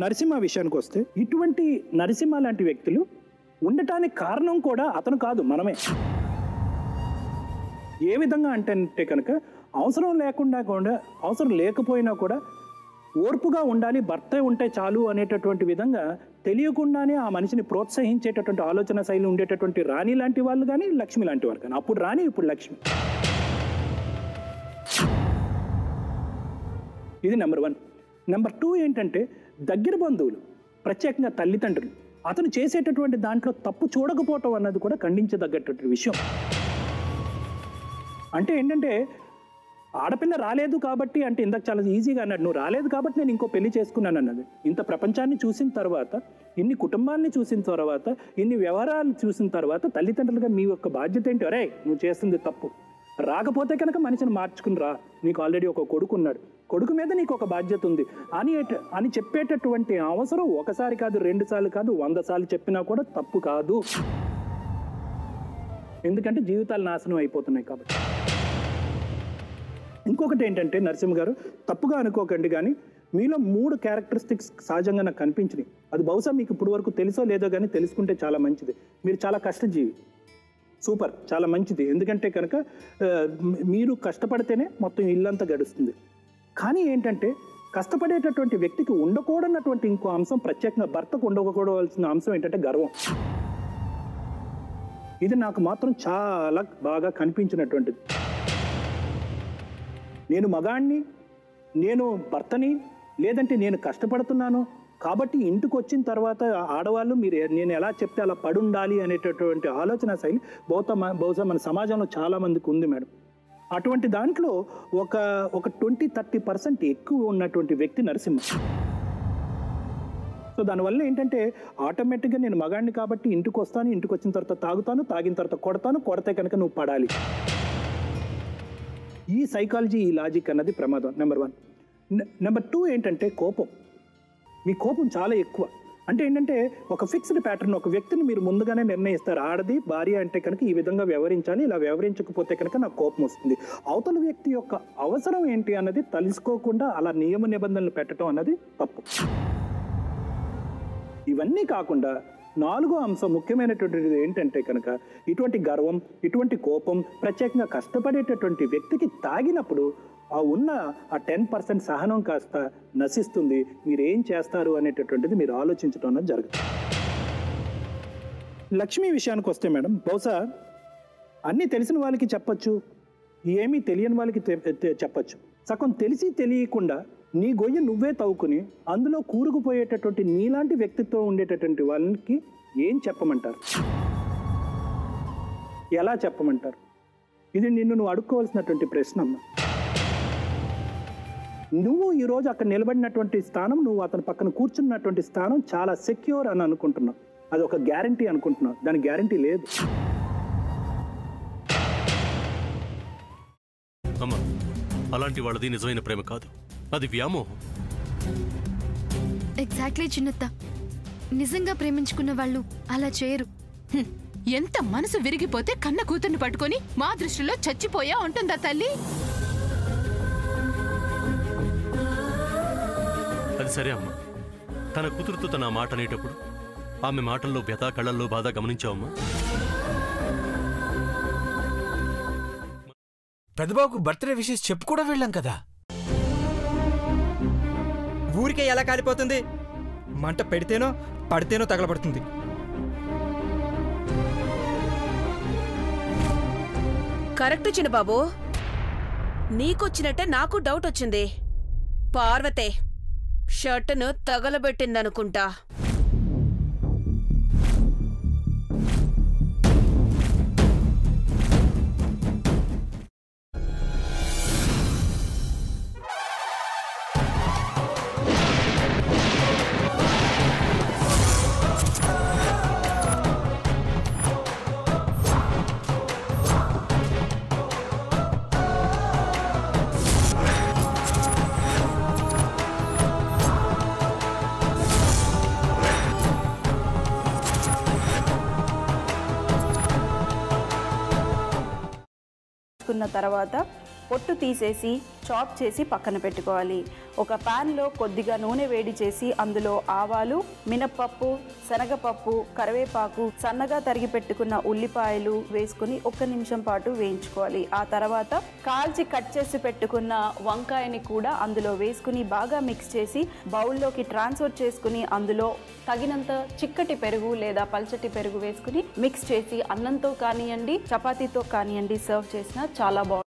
నరసింహ విషయానికి వస్తే ఇటువంటి నరసింహ లాంటి వ్యక్తులు ఉండటానికి కారణం కూడా అతను కాదు, మనమే. ఏ విధంగా అంటే కనుక అవసరం లేకపోయినా కూడా ఓర్పుగా ఉండాలి, భర్త ఉంటే చాలు అనేటటువంటి విధంగా తెలియకుండానే ఆ మనిషిని ప్రోత్సహించేటటువంటి ఆలోచన శైలి ఉండేటటువంటి రాణి లాంటి వాళ్ళు కానీ, లక్ష్మి లాంటి వారు కానీ. అప్పుడు రాణి, ఇప్పుడు లక్ష్మి. ఇది నెంబర్ 1. నెంబర్ 2 ఏంటంటే దగ్గర బంధువులు, ప్రత్యేకంగా తల్లిదండ్రులు అతను చేసేటటువంటి దాంట్లో తప్పు చూడకపోవటం అన్నది కూడా ఖండించదగ్గటువంటి విషయం. అంటే ఏంటంటే ఆడపిల్ల రాలేదు కాబట్టి, అంటే ఇందాక చాలా ఈజీగా అన్నాడు, నువ్వు రాలేదు కాబట్టి నేను ఇంకో పెళ్లి చేసుకున్నాను అన్నది. ఇంత ప్రపంచాన్ని చూసిన తర్వాత, ఇన్ని కుటుంబాలని చూసిన తర్వాత, ఇన్ని వ్యవహారాలు చూసిన తర్వాత తల్లిదండ్రులుగా మీ యొక్క బాధ్యత ఏంటి? అరే నువ్వు చేస్తుంది తప్పు, రాకపోతే కనుక మనిషిని మార్చుకుని రా, నీకు ఆల్రెడీ ఒక కొడుకు ఉన్నాడు, కొడుకు మీద నీకు ఒక బాధ్యత ఉంది అని చెప్పేటటువంటి అవసరం ఒకసారి కాదు, 2 సార్లు కాదు, 100 సార్లు చెప్పినా కూడా తప్పు కాదు. ఎందుకంటే జీవితాలు నాశనం అయిపోతున్నాయి కాబట్టి. ఇంకొకటి ఏంటంటే నరసింహ గారు, తప్పుగా అనుకోకండి కానీ మీలో 3 క్యారెక్టరిస్టిక్స్ సహజంగా నాకు కనిపించినాయి. అది బహుశా మీకు ఇప్పుడు వరకు తెలుసో లేదో కానీ తెలుసుకుంటే చాలా మంచిది. మీరు చాలా కష్టజీవి, సూపర్, చాలా మంచిది. ఎందుకంటే కనుక మీరు కష్టపడితేనే మొత్తం ఇల్లంతా గడుస్తుంది. కానీ ఏంటంటే కష్టపడేటటువంటి వ్యక్తికి ఉండకూడనటువంటి ఇంకో అంశం, ప్రత్యేకంగా భర్తకు ఉండకూడవలసిన అంశం ఏంటంటే గర్వం. ఇది నాకు మాత్రం చాలా బాగా కనిపించినటువంటిది. నేను మగాణ్ణి, నేను భర్తని, లేదంటే నేను కష్టపడుతున్నాను కాబట్టి ఇంటికి వచ్చిన తర్వాత ఆడవాళ్ళు నేను ఎలా చెప్తే అలా పడుండాలి అనేటటువంటి ఆలోచన శైలి బహుశా మన సమాజంలో చాలామందికి ఉంది మేడం. అటువంటి దాంట్లో ఒక 20-30% ఎక్కువ ఉన్నటువంటి వ్యక్తి నరసింహ. సో దానివల్ల ఏంటంటే ఆటోమేటిక్గా నేను మగాడిని కాబట్టి ఇంటికి వస్తాను, ఇంటికి వచ్చిన తర్వాత తాగుతాను, తాగిన తర్వాత కొడతాను, కొడితే కనుక నువ్వు పడాలి. ఈ సైకాలజీ, ఈ లాజిక్ అన్నది ప్రమాదం. నెంబర్ 1. నెంబర్ 2 ఏంటంటే కోపం. మీ కోపం చాలా ఎక్కువ. అంటే ఏంటంటే ఒక ఫిక్స్డ్ ప్యాటర్న్, ఒక వ్యక్తిని మీరు ముందుగానే నిర్ణయిస్తారు. ఆడది భార్య అంటే కనుక ఈ విధంగా వ్యవహరించాలి, ఇలా వ్యవహరించకపోతే కనుక నాకు కోపం వస్తుంది. అవతల వ్యక్తి యొక్క అవసరం ఏంటి అన్నది తెలుసుకోకుండా అలా నియమ నిబంధనలు పెట్టడం అన్నది తప్పు. ఇవన్నీ కాకుండా 4వ అంశం ముఖ్యమైనటువంటిది ఏంటంటే కనుక ఇటువంటి గర్వం, ఇటువంటి కోపం, ప్రత్యేకంగా కష్టపడేటటువంటి వ్యక్తికి తాగినప్పుడు ఉన్న ఆ 10% సహనం కాస్త నశిస్తుంది. మీరు ఏం చేస్తారు అనేటటువంటిది మీరు ఆలోచించడం అన్నది జరుగుతుంది. లక్ష్మి విషయానికి వస్తే మేడం, బహుశా అన్నీ తెలిసిన వాళ్ళకి చెప్పచ్చు, ఏమీ తెలియని వాళ్ళకి చెప్పచ్చు. సగం తెలిసి తెలియకుండా నీ గొయ్య నువ్వే తవ్వుకుని అందులో కూరుకుపోయేటటువంటి నీలాంటి వ్యక్తిత్వం ఉండేటటువంటి వాళ్ళకి ఏం చెప్పమంటారు? ఎలా చెప్పమంటారు? ఇది నువ్వు అడుక్కోవాల్సినటువంటి ప్రశ్న అమ్మ. నువ్వు ఈరోజు అక్కడ నిలబడినటువంటి స్థానం, నువ్వు అతని పక్కన కూర్చున్నటువంటి స్థానం చాలా సెక్యూర్ అని అనుకుంటున్నావు, అది ఒక గ్యారంటీ అనుకుంటున్నావు. దాని గ్యారంటీ లేదు. అమ్మా, అలాంటి వాళ్ళది నిజమైన ప్రేమ కాదు, అది వ్యామోహం. ఎగ్జాక్ట్లీ చిన్నత్త, నిజంగా ప్రేమించుకున్న వాళ్ళు అలా చేయరు. ఎంత మనసు విరిగిపోతే కన్న కూతుర్ని పట్టుకొని మా దృష్టిలో చచ్చిపోయా ఉంటుందా తల్లి? అది సరే అమ్మా, తన కూతురుతో తన మాట అనేటప్పుడు ఆమె మాటల్లో వ్యథ, కళ్ళల్లో బాధ గమనించావమ్మా? పెద్దబాబుకు బర్త్డే విషెస్ చెప్పు కూడా వెళ్ళాం కదా. ఊరికే ఎలా కాలిపోతుంది? మంట పెడితేనో పడితేనో తగలబడుతుంది. కరెక్ట్ చిన్నబాబు, నీకొచ్చినట్టే నాకు డౌట్ వచ్చింది. పార్వతే షర్టును తగలబెట్టిందనుకుంటా. తర్వాత పొట్టు తీసేసి చాప్ చేసి పక్కన పెట్టుకోవాలి. ఒక ప్యాన్లో కొద్దిగా నూనె వేడి చేసి అందులో ఆవాలు, మినప్పప్పు, శనగపప్పు, కరివేపాకు, సన్నగా తరిగి పెట్టుకున్న ఉల్లిపాయలు వేసుకుని 1 నిమిషం పాటు వేయించుకోవాలి. ఆ తర్వాత కాల్చి కట్ చేసి పెట్టుకున్న వంకాయని కూడా అందులో వేసుకుని బాగా మిక్స్ చేసి బౌల్లోకి ట్రాన్స్ఫర్ చేసుకుని అందులో తగినంత చిక్కటి పెరుగు లేదా పల్చటి పెరుగు వేసుకుని మిక్స్ చేసి అన్నంతో కానివ్వండి, చపాతీతో కానివ్వండి సర్వ్ చేసినా చాలా బాగుంటుంది.